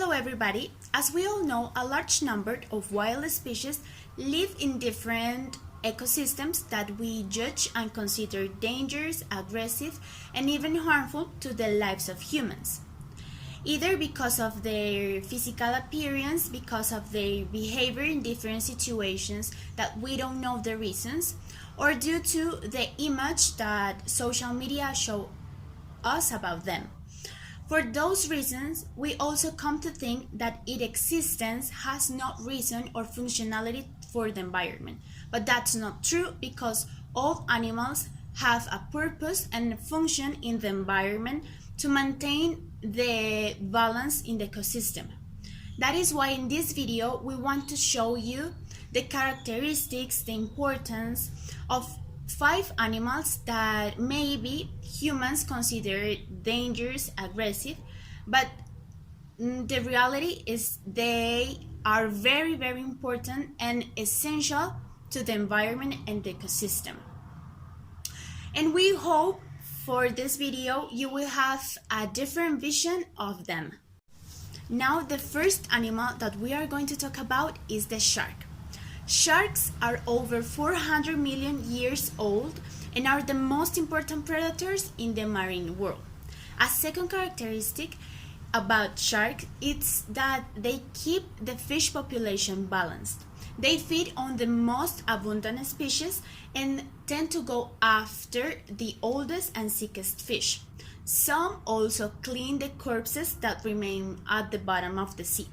Hello everybody. As we all know, a large number of wild species live in different ecosystems that we judge and consider dangerous, aggressive, and even harmful to the lives of humans. Either because of their physical appearance, because of their behavior in different situations that we don't know the reasons, or due to the image that social media show us about them. For those reasons, we also come to think that its existence has no reason or functionality for the environment. But that's not true because all animals have a purpose and a function in the environment to maintain the balance in the ecosystem. That is why in this video we want to show you the characteristics, the importance of 5 animals that maybe humans consider dangerous, aggressive, but the reality is they are very, very important and essential to the environment and the ecosystem. And we hope for this video you will have a different vision of them. Now the first animal that we are going to talk about is the shark. Sharks are over 400 million years old and are the most important predators in the marine world. A second characteristic about sharks is that they keep the fish population balanced. They feed on the most abundant species and tend to go after the oldest and sickest fish. Some also clean the corpses that remain at the bottom of the sea.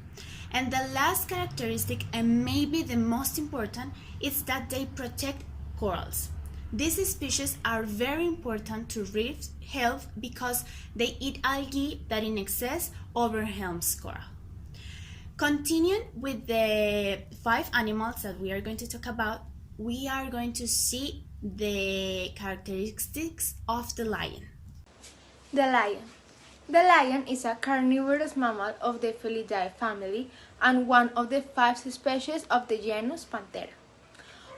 And the last characteristic, and maybe the most important, is that they protect corals. These species are very important to reef health because they eat algae that in excess overwhelms coral. Continuing with the 5 animals that we are going to talk about, we are going to see the characteristics of the lion. The lion. The lion is a carnivorous mammal of the Felidae family and one of the 5 species of the genus Panthera.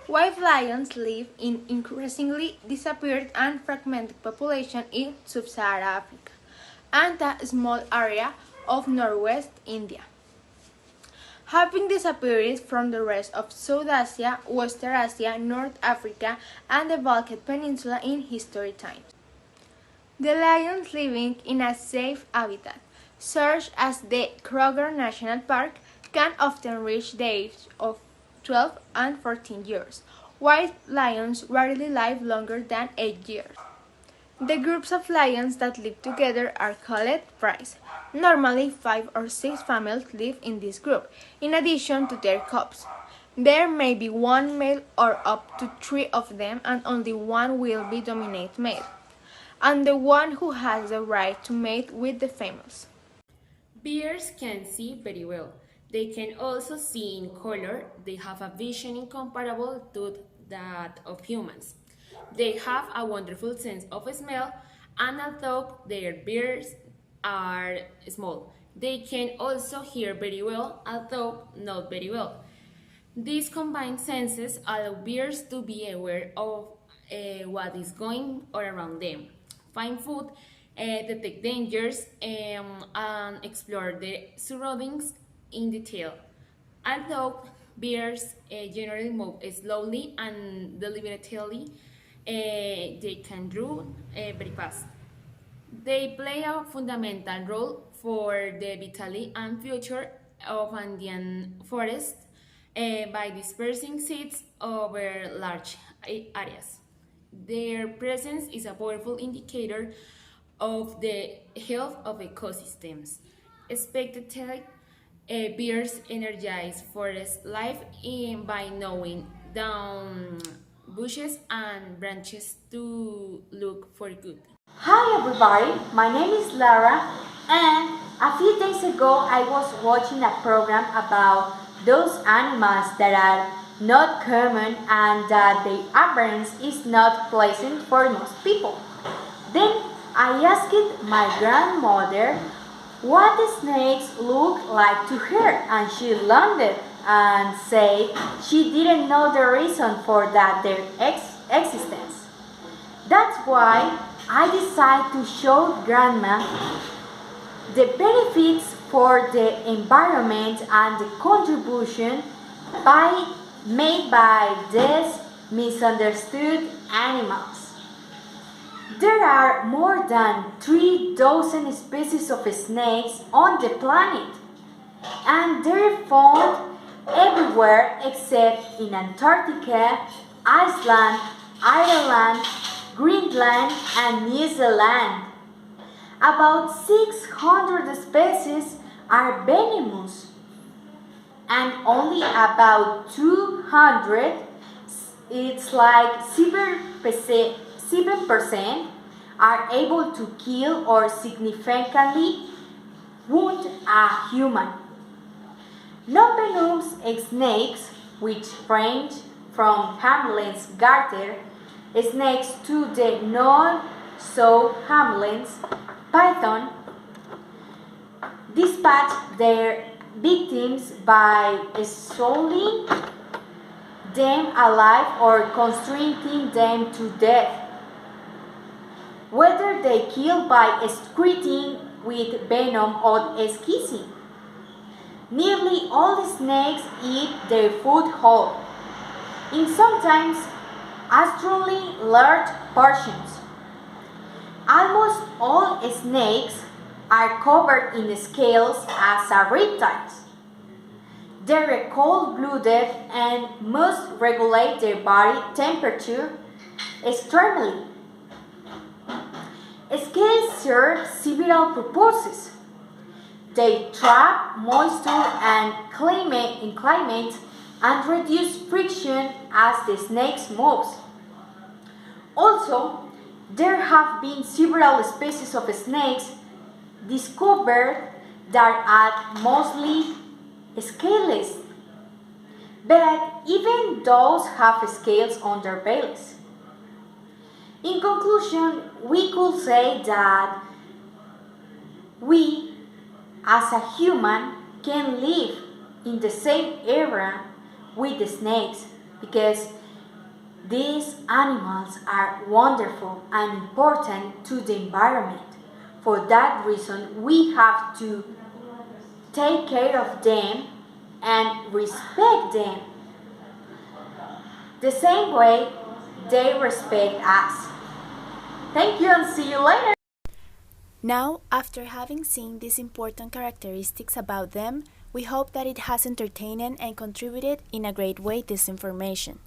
White lions live in increasingly disappeared and fragmented population in sub-Saharan Africa and a small area of northwest India, having disappeared from the rest of South Asia, Western Asia, North Africa, and the Balkan Peninsula in history times. The lions living in a safe habitat, such as the Kruger National Park, can often reach the age of 12 and 14 years. White lions rarely live longer than 8 years. The groups of lions that live together are called prides. Normally 5 or 6 females live in this group, in addition to their cubs. There may be 1 male or up to 3 of them, and only one will be dominant male, and the one who has the right to mate with the females. Bears can see very well. They can also see in color. They have a vision incomparable to that of humans. They have a wonderful sense of smell, and although their ears are small, they can also hear very well, although not very well. These combined senses allow bears to be aware of what is going on around them, find food, detect dangers, and explore the surroundings in detail. Although bears generally move slowly and deliberately, they can run very fast. They play a fundamental role for the vitality and future of Andean forests by dispersing seeds over large areas. Their presence is a powerful indicator of the health of ecosystems. Spectacular bears energize forest life by knowing down bushes and branches to look for good. Hi everybody, my name is Lara, and a few days ago I was watching a program about those animals that are not common and that the appearance is not pleasant for most people. Then I asked my grandmother what the snakes look like to her, and she laughed and said she didn't know the reason for that their existence. That's why I decided to show Grandma the benefits for the environment and the contribution made by these misunderstood animals. There are more than 3,000 species of snakes on the planet, and they're found everywhere except in Antarctica, Iceland, Ireland, Greenland, and New Zealand. About 600 species are venomous, and only about 200, it's like 7%, are able to kill or significantly wound a human. Non-venomous snakes, which range from harmless garter snakes to the non-so-harmless python, dispatch their victims by swallowing them alive or constricting them to death, whether they kill by excreting with venom or squeezing. Nearly all snakes eat their food whole, in sometimes astronomically large portions. Almost all snakes are covered in scales as reptiles. They are cold-blooded and must regulate their body temperature extremely. Scales serve several purposes. They trap moisture and climate and reduce friction as the snake moves. Also, there have been several species of snakes discovered that are mostly scaleless, but even those have scales on their bellies. In conclusion, we could say that we, as a human, can live in the same era with the snakes because these animals are wonderful and important to the environment. For that reason, we have to take care of them and respect them the same way they respect us. Thank you and see you later. Now, after having seen these important characteristics about them, we hope that it has entertained and contributed in a great way this information.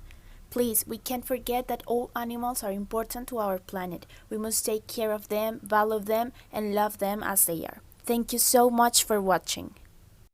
Please, we can't forget that all animals are important to our planet. We must take care of them, value them, and love them as they are. Thank you so much for watching.